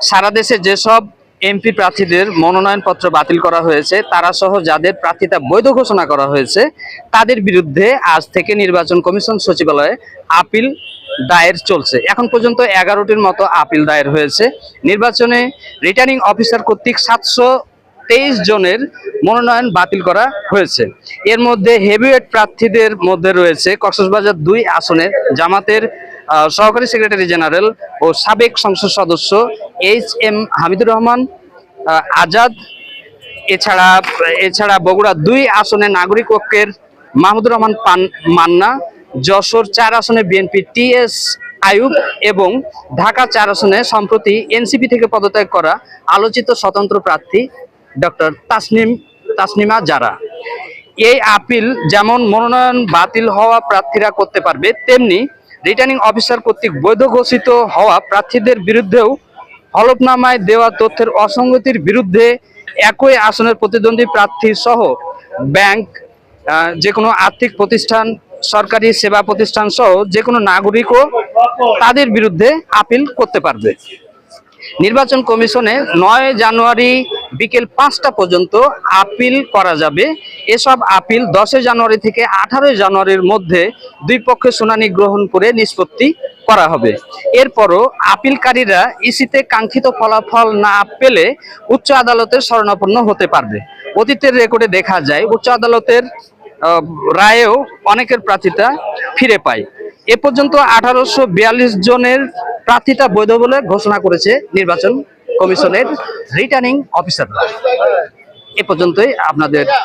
সারা দেশে যেসব এমপি প্রার্থীদের মনোনয়নপত্র বাতিল করা হয়েছে তারা সহ যাদের প্রার্থিতা বৈধ ঘোষণা করা হয়েছে তাদের বিরুদ্ধে আজ থেকে নির্বাচন কমিশন সচিবালয়ে আপিল দায়ের চলছে। এখন পর্যন্ত 11টির মতো আপিল দায়ের হয়েছে। নির্বাচনে রিটার্নিং অফিসার কর্তৃক 723 জনের মনোনয়ন বাতিল করা হয়েছে। এর মধ্যে হেভিওয়েট প্রার্থীদের মধ্যে রয়েছে কক্সবাজার 2 আসনের জামাতের সহকারী সেক্রেটারি জেনারেল ও সাবেক সংসদ সদস্য HM হামিদুর রহমান আজাদ। এছাড়া বগুড়া 2 আসনে নাগরিক ঐক্যের মাহমুদুর রহমান মান্না, যশোর 4 আসনে বিএনপি TS আয়ুব এবং ঢাকা 4 আসনে সম্প্রতি এনসিপি থেকে পদত্যাগ করা আলোচিত স্বতন্ত্র প্রার্থী ডক্টর তাসনিমা জারা। এই আপিল যেমন মনোনয়ন বাতিল হওয়া প্রার্থীরা করতে পারবে, তেমনি রিটার্নিং অফিসার কর্তৃক বৈধ ঘোষিত হওয়া প্রার্থীদের বিরুদ্ধেও হলফনামায় দেওয়া তথ্যের অসঙ্গতির বিরুদ্ধে একই আসনের প্রতিদ্বন্দ্বী প্রার্থী সহ ব্যাংক, যে কোনো আর্থিক প্রতিষ্ঠান, সরকারি সেবা প্রতিষ্ঠান সহ যে কোনো নাগরিকও তাদের বিরুদ্ধে আপিল করতে পারবে। নির্বাচন কমিশনে 9 জানুয়ারি বিকেল 5টা পর্যন্ত আপিল করা যাবে। এসব আপিল 10 জানুয়ারি থেকে 18 জানুয়ারির মধ্যে দুই পক্ষের শুনানি গ্রহণ করে নিষ্পত্তি করা হবে। এরপরও আপিলকারীরা ইসিতে কাঙ্ক্ষিত ফলাফল না পেলে উচ্চ আদালতের শরণাপন্ন হতে পারবে। অতীতের রেকর্ডে দেখা যায় উচ্চ আদালতের রায়েও অনেকের প্রার্থিতা ফিরে পায়। এ পর্যন্ত 1842 জনের প্রার্থিতা বৈধ বলে ঘোষণা করেছে নির্বাচন কমিশনের রিটার্নিং অফিসাররা। এ পর্যন্তই আপনাদের